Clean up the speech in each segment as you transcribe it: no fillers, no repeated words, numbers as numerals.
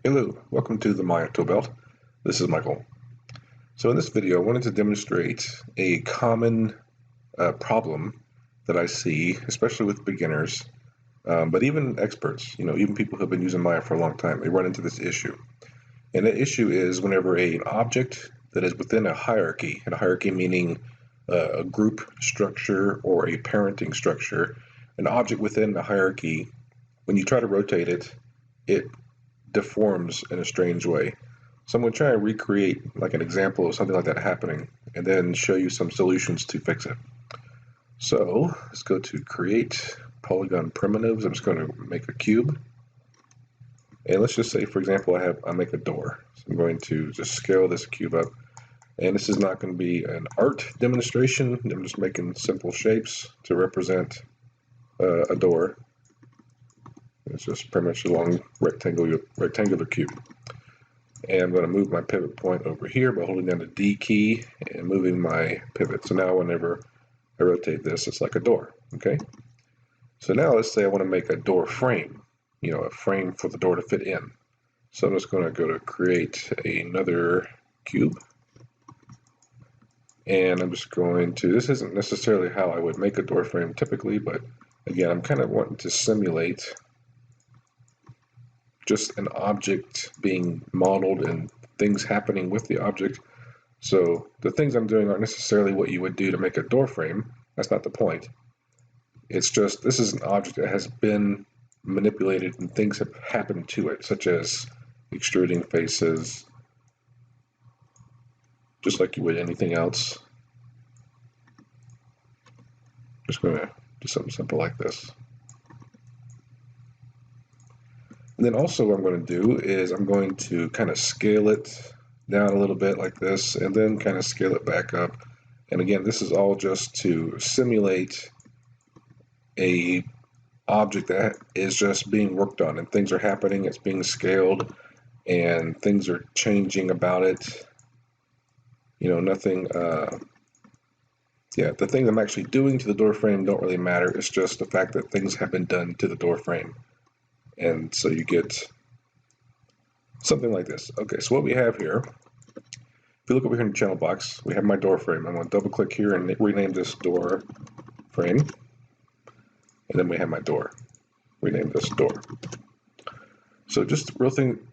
Hello, welcome to the Maya Toolbelt. This is Michael. So in this video, I wanted to demonstrate a common problem that I see, especially with beginners, but even experts, even people who have been using Maya for a long time, they run into this issue. And the issue is whenever an object that is within a hierarchy, and a hierarchy meaning a group structure or a parenting structure, an object within the hierarchy, when you try to rotate it, it deforms in a strange way. So I'm going to try and recreate like an example of something like that happening and then show you some solutions to fix it. So let's go to create Polygon Primitives. I'm just going to make a cube. And let's just say, for example, I make a door. So I'm going to just scale this cube up. And this is not going to be an art demonstration. I'm just making simple shapes to represent a door. It's just pretty much a long rectangular cube. And I'm going to move my pivot point over here by holding down the D key and moving my pivot. So now whenever I rotate this, it's like a door, okay? So now let's say I want to make a door frame, a frame for the door to fit in. So I'm just going to go to create another cube. And I'm just going to, this isn't necessarily how I would make a door frame typically, but again, I'm kind of wanting to simulate just an object being modeled and things happening with the object. So the things I'm doing aren't necessarily what you would do to make a door frame. That's not the point. It's just this is an object that has been manipulated and things have happened to it, such as extruding faces, just like you would anything else. Just going to do something simple like this. And then also what I'm going to do is I'm going to kind of scale it down a little bit like this and then kind of scale it back up. And again, this is all just to simulate a object that is just being worked on and things are happening, it's being scaled and things are changing about it. Nothing, the things I'm actually doing to the door frame don't really matter. It's just the fact that things have been done to the door frame. And so you get something like this. Okay, so what we have here, if you look over here in the channel box, we have my door frame. I'm going to double click here and rename this door frame. And then we have my door. Rename this door. So just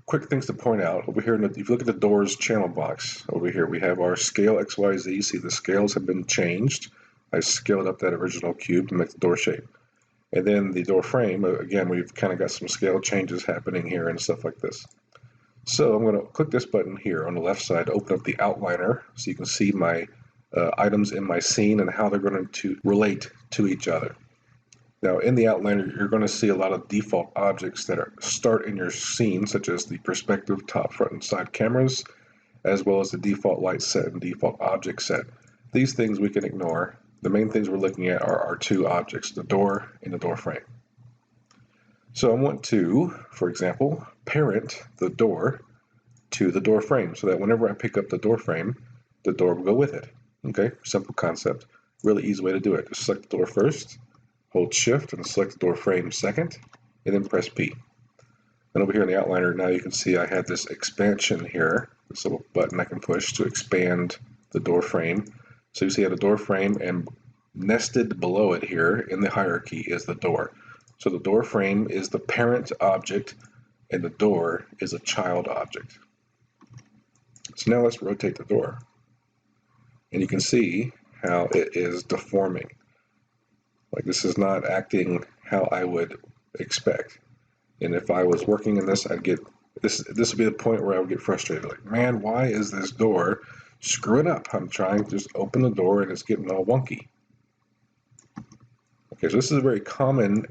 quick things to point out over here. If you look at the doors channel box over here, we have our scale XYZ. See, the scales have been changed. I scaled up that original cube to make the door shape. And then the door frame, again, we've kind of got some scale changes happening here and stuff like this. So I'm going to click this button here on the left side to open up the outliner so you can see my items in my scene and how they're going to relate to each other. Now in the outliner, you're going to see a lot of default objects that start in your scene, such as the perspective, top, front, and side cameras, as well as the default light set and default object set. These things we can ignore. The main things we're looking at are our two objects, the door and the door frame. So I want to, for example, parent the door to the door frame so that whenever I pick up the door frame, the door will go with it. Okay, simple concept. Really easy way to do it. Just select the door first, hold shift and select the door frame second, and then press P. And over here in the outliner, now you can see I have this expansion here, this little button I can push to expand the door frame. So you see I have a door frame, and nested below it here in the hierarchy is the door. So the door frame is the parent object, and the door is a child object. So now let's rotate the door. And you can see how it is deforming. Like this is not acting how I would expect. And if I was working in this, I'd get, this would be the point where I would get frustrated. Like, man, why is this door screwing up? I'm trying to just open the door and it's getting all wonky. Okay, so this is a very common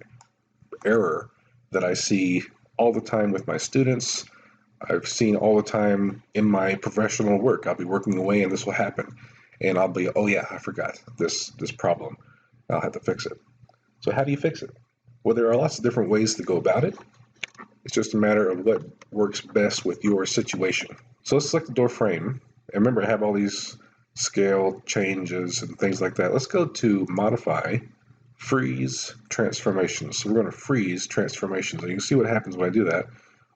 error that I see all the time with my students. I've seen all the time in my professional work. I'll be working away and this will happen. And I'll be, oh yeah, I forgot this problem. I'll have to fix it. So how do you fix it? Well, there are lots of different ways to go about it. It's just a matter of what works best with your situation. So let's select the door frame. And remember, I have all these scale changes and things like that. Let's go to Modify, Freeze, Transformations. So we're going to freeze transformations. And you can see what happens when I do that.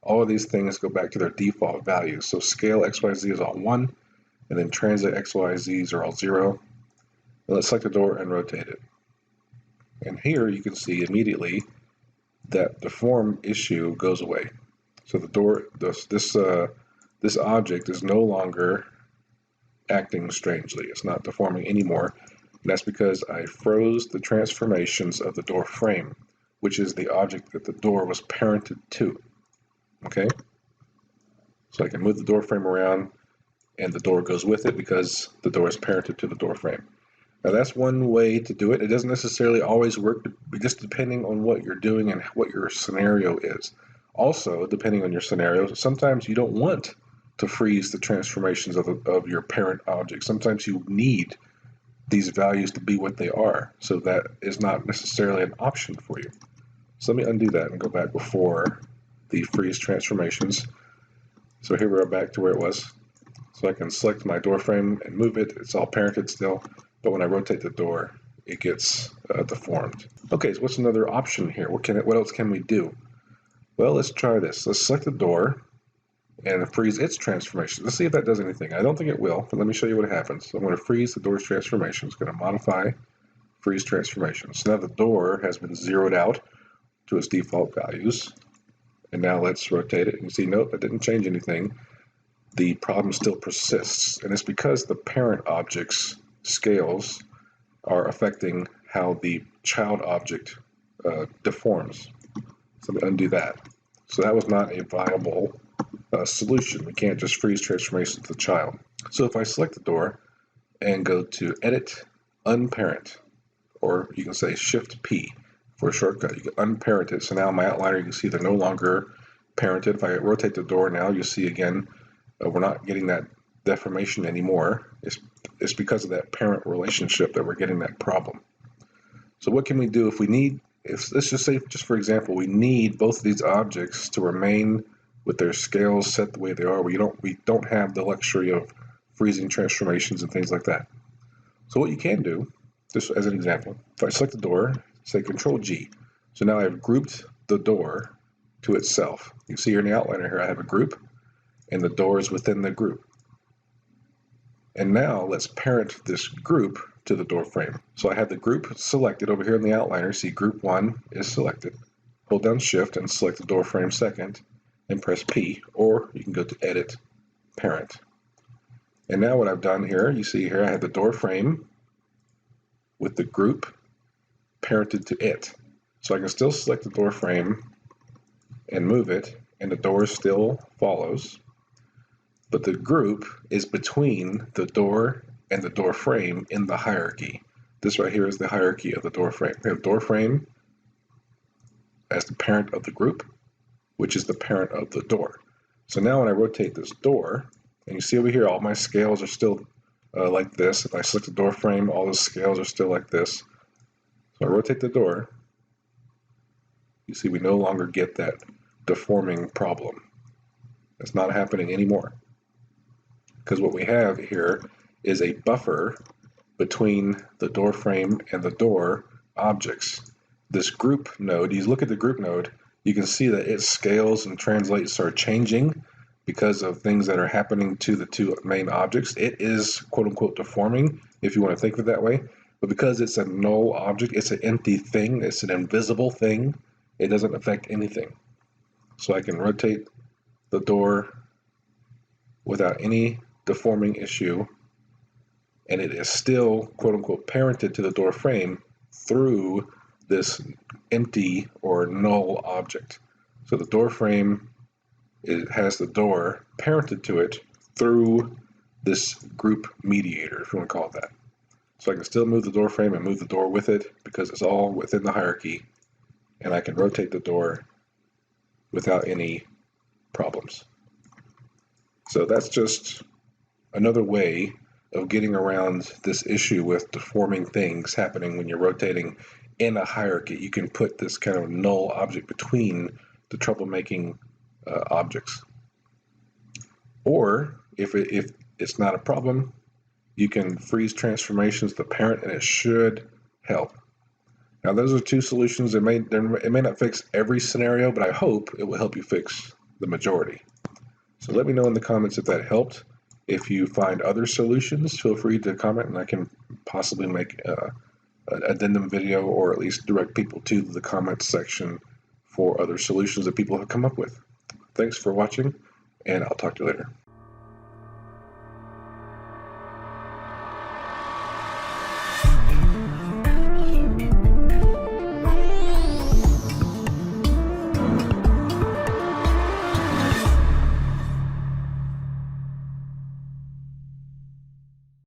all of these things go back to their default values. So scale XYZ is all 1, and then translate XYZs are all 0. And let's select the door and rotate it. And here you can see immediately that the form issue goes away. So the door, this object is no longer acting strangely. It's not deforming anymore. And that's because I froze the transformations of the door frame, which is the object that the door was parented to. Okay? So I can move the door frame around and the door goes with it because the door is parented to the door frame. Now that's one way to do it. It doesn't necessarily always work, just depending on what you're doing and what your scenario is. Also, depending on your scenario, sometimes you don't want to freeze the transformations of your parent object. Sometimes you need these values to be what they are. So that is not necessarily an option for you. So let me undo that and go back before the freeze transformations. So here we are back to where it was. So I can select my door frame and move it. It's all parented still, but when I rotate the door, it gets deformed. Okay, so what's another option here? What else can we do? Well, let's try this. Let's select the door and freeze its transformation. Let's see if that does anything. I don't think it will, but let me show you what happens. So I'm going to freeze the door's transformation. It's going to modify freeze transformation. So now the door has been zeroed out to its default values. And now let's rotate it. And you see, nope, that didn't change anything. The problem still persists. And it's because the parent object's scales are affecting how the child object deforms. So let me undo that. So that was not a viable solution. We can't just freeze transformation to the child. So if I select the door and go to Edit, Unparent, or you can say Shift P for a shortcut, you can unparent it. So now in my outliner, you can see they're no longer parented. If I rotate the door now, you see again, we're not getting that deformation anymore. It's because of that parent relationship that we're getting that problem. So what can we do if we need, let's just say, just for example, we need both of these objects to remain with their scales set the way they are. We don't have the luxury of freezing transformations and things like that. So what you can do, just as an example, if I select the door, say Control G. So now I've grouped the door to itself. You see here in the outliner here, I have a group, and the door is within the group. And now let's parent this group to the door frame. So I have the group selected over here in the outliner. See, group 1 is selected. Hold down Shift and select the door frame second, and press P, or you can go to Edit, Parent. And now what I've done here, you see here I have the door frame with the group parented to it. So I can still select the door frame and move it, and the door still follows. But the group is between the door and the door frame in the hierarchy. This right here is the hierarchy of the door frame. We have door frame as the parent of the group, which is the parent of the door. So now when I rotate this door, and you see over here, all my scales are still like this. If I select the door frame, all the scales are still like this. So I rotate the door. You see we no longer get that deforming problem. It's not happening anymore. Because what we have here is a buffer between the door frame and the door objects. This group node, you look at the group node, you can see that its scales and translates are changing because of things that are happening to the two main objects. It is quote unquote deforming, if you want to think of it that way. But because it's a null object, it's an empty thing, it's an invisible thing, it doesn't affect anything. So I can rotate the door without any deforming issue, and it is still quote unquote parented to the door frame through this empty or null object. So the door frame, it has the door parented to it through this group mediator, if you want to call it that. So I can still move the door frame and move the door with it because it's all within the hierarchy, and I can rotate the door without any problems. So that's just another way of getting around this issue with deforming things happening when you're rotating in a hierarchy. You can put this kind of null object between the troublemaking objects. Or if it's not a problem, you can freeze transformations to the parent, and it should help. Now those are two solutions. It may not fix every scenario, but I hope it will help you fix the majority. So let me know in the comments if that helped. If you find other solutions, feel free to comment, and I can possibly make an addendum video, or at least direct people to the comments section for other solutions that people have come up with. Thanks for watching, and I'll talk to you later.